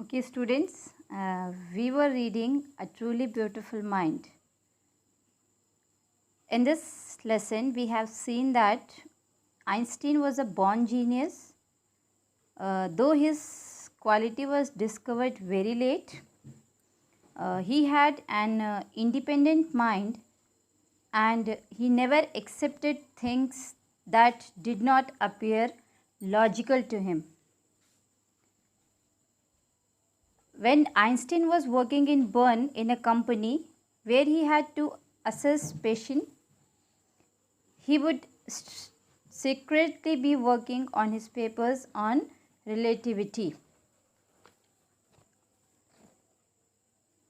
Okay, students, we were reading A Truly Beautiful Mind. In this lesson, we have seen that Einstein was a born genius. Though his quality was discovered very late, he had an independent mind and he never accepted things that did not appear logical to him. When Einstein was working in Bern in a company where he had to assess patients, he would secretly be working on his papers on relativity.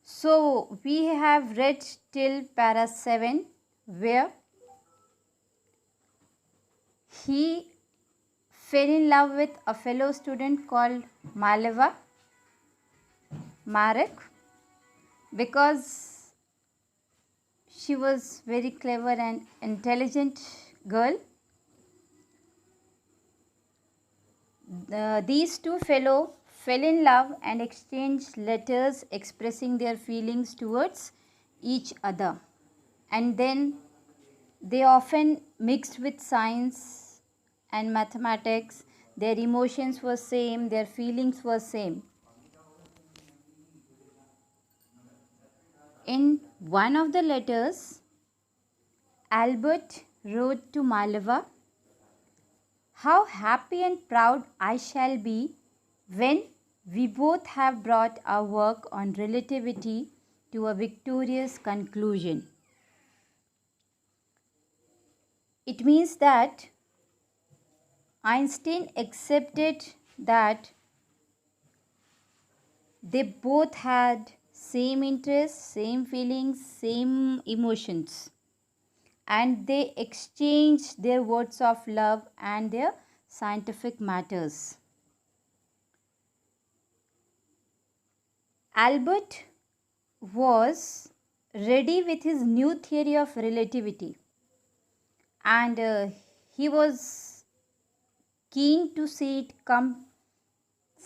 So we have read till para 7 where he fell in love with a fellow student called Marek because she was very clever and intelligent girl. These two fellows fell in love and exchanged letters expressing their feelings towards each other. And then they often mixed with science and mathematics. Their emotions were same, their feelings were same. In one of the letters, Albert wrote to Maleva, "How happy and proud I shall be when we both have brought our work on relativity to a victorious conclusion." It means that Einstein accepted that they both had same interests, same feelings, same emotions, and they exchanged their words of love and their scientific matters. Albert was ready with his new theory of relativity and he was keen to see it come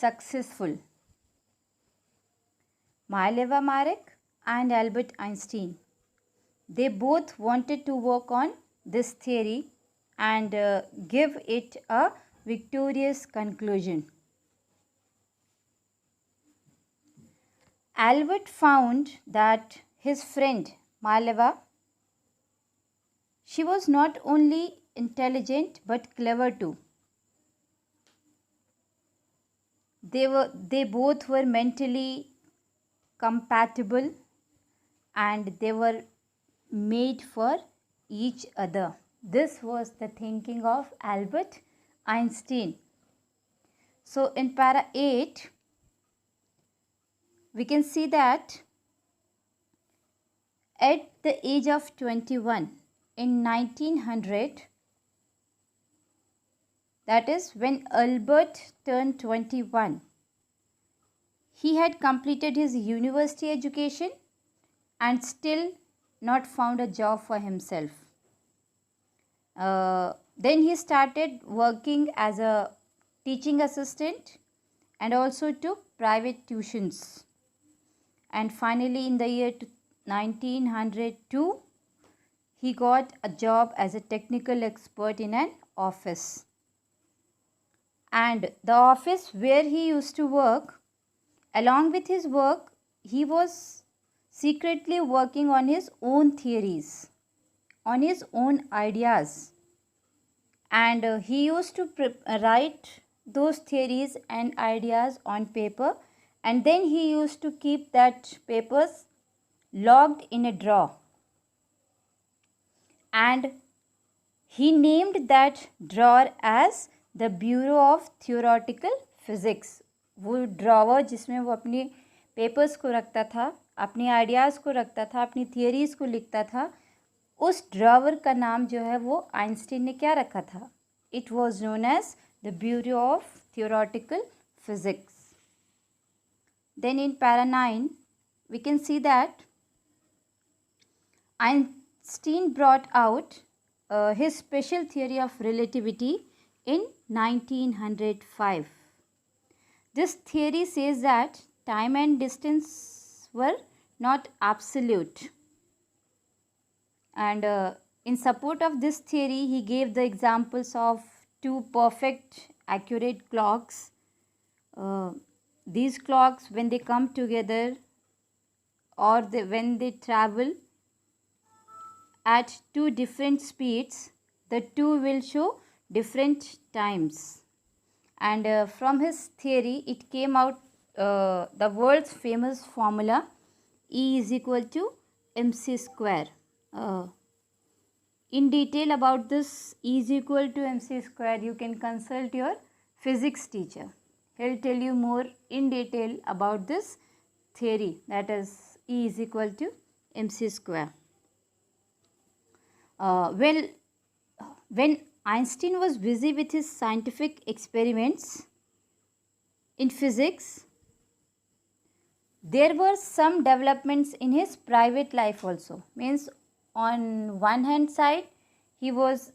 successful. Marek and Albert Einstein, they both wanted to work on this theory and give it a victorious conclusion. Albert found that his friend Maleva, she was not only intelligent but clever too. They both were mentally compatible and they were made for each other. This was the thinking of Albert Einstein. So in para 8, we can see that at the age of 21 in 1900, that is when Albert turned 21, he had completed his university education and still not found a job for himself. Then he started working as a teaching assistant and also took private tuitions. And finally in the year 1902, he got a job as a technical expert in an office. And the office where he used to work, along with his work, he was secretly working on his own theories, on his own ideas. And he used to write those theories and ideas on paper, and then he used to keep that papers locked in a drawer. And he named that drawer as the Bureau of Theoretical Physics. वो drawer जिसमें वो अपने papers को रखता था, अपने ideas को रखता था, अपनी थियरीज़ को लिखता था, उस ड्रॉवर का नाम जो है वो आइंस्टीन ने क्या रखा था? It was known as the bureau of theoretical physics. Then in para 9 we can see that Einstein brought out his special theory of relativity in 1905. This theory says that time and distance were not absolute. And in support of this theory, he gave the examples of two perfect, accurate clocks. These clocks, when they come together or when they travel at two different speeds, the two will show different times. And from his theory, it came out the world's famous formula E is equal to mc square. In detail about this E is equal to mc square, you can consult your physics teacher. He'll tell you more in detail about this theory, that is E is equal to mc square. Well, when Einstein was busy with his scientific experiments in physics, there were some developments in his private life also. Means on one hand side, he was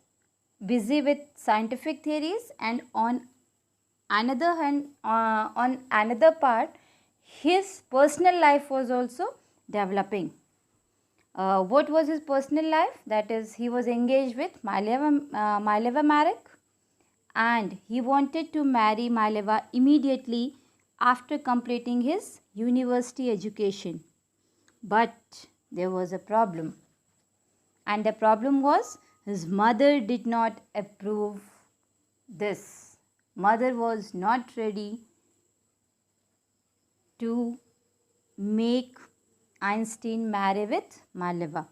busy with scientific theories, and on another hand, on another part, his personal life was also developing. What was his personal life? That is, he was engaged with Mileva Marek, and he wanted to marry Mileva immediately after completing his university education. But there was a problem, and the problem was his mother did not approve this. Mother was not ready to make Einstein marry with Mileva.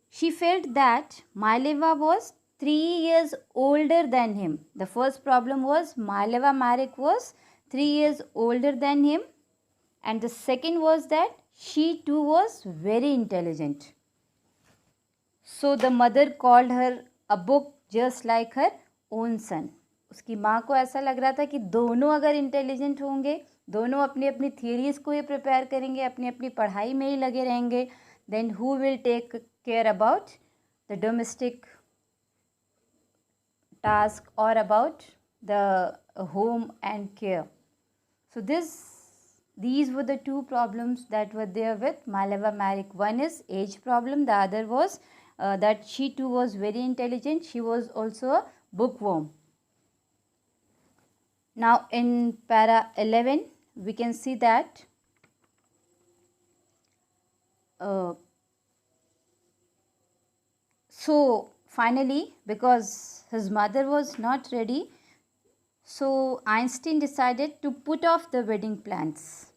She felt that Mileva was 3 years older than him. The first problem was Mileva Marek was 3 years older than him, and the second was that she too was very intelligent. So the mother called her a book just like her own son. उसकी माँ को ऐसा लग रहा था कि दोनों अगर इंटेलिजेंट होंगे, दोनों अपनी अपनी थियरीज़ को ही प्रिपेयर करेंगे, अपनी अपनी पढ़ाई में ही लगे रहेंगे, then who will take care about the domestic task or about the home and care. So these were the two problems that were there with Mileva Marek. One is age problem, the other was that she too was very intelligent, she was also a bookworm. Now in para 11 we can see that so finally, because his mother was not ready, so Einstein decided to put off the wedding plans.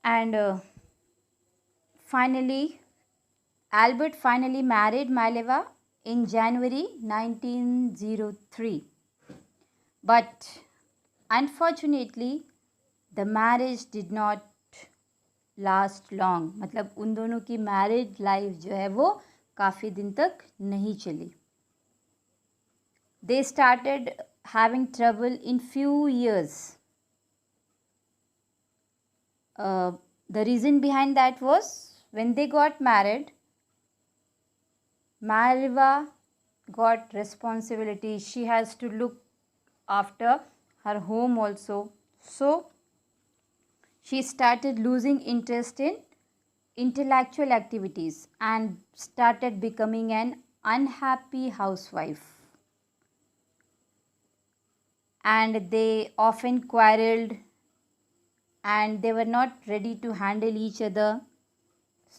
And finally, Albert finally married Mileva in January 1903. But unfortunately, the marriage did not last long. मतलब उन दोनों की married life जो है वो काफ़ी दिन तक नहीं चली. They started having trouble in few years. The reason behind that was when they got married, Mileva got responsibility. She has to look after her home also. So she started losing interest in intellectual activities and started becoming an unhappy housewife. And they often quarreled and they were not ready to handle each other.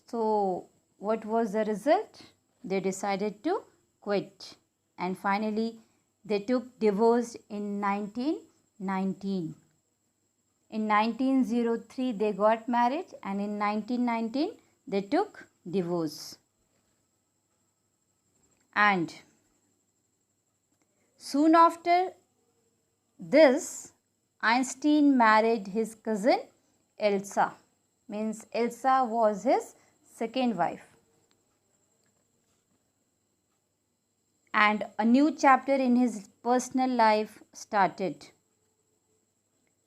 So what was the result? They decided to quit, and finally they took divorce in 1919. In 1903 they got married, and in 1919 they took divorce. And soon after this, Einstein married his cousin Elsa. Means Elsa was his second wife. And a new chapter in his personal life started.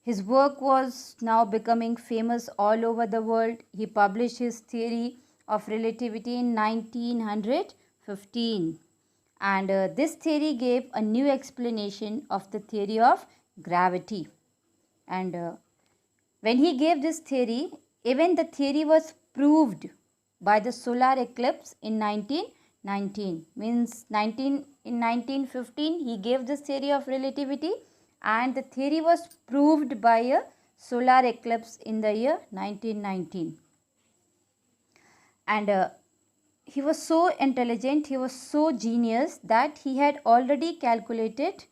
His work was now becoming famous all over the world. He published his theory of relativity in 1915. And this theory gave a new explanation of the theory of gravity. And when he gave this theory, even the theory was proved by the solar eclipse in 1919. Means in 1915 he gave this theory of relativity, and the theory was proved by a solar eclipse in the year 1919. And he was so intelligent, he was so genius that he had already calculated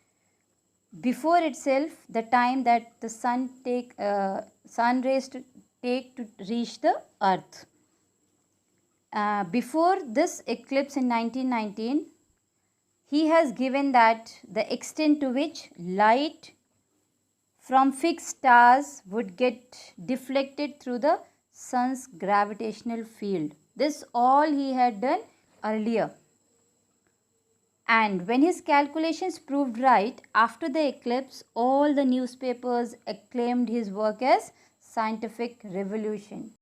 before itself the time that the sun rays take to reach the earth. Before this eclipse in 1919, he has given that the extent to which light from fixed stars would get deflected through the sun's gravitational field. This all he had done earlier. And when his calculations proved right, after the eclipse, all the newspapers acclaimed his work as scientific revolution.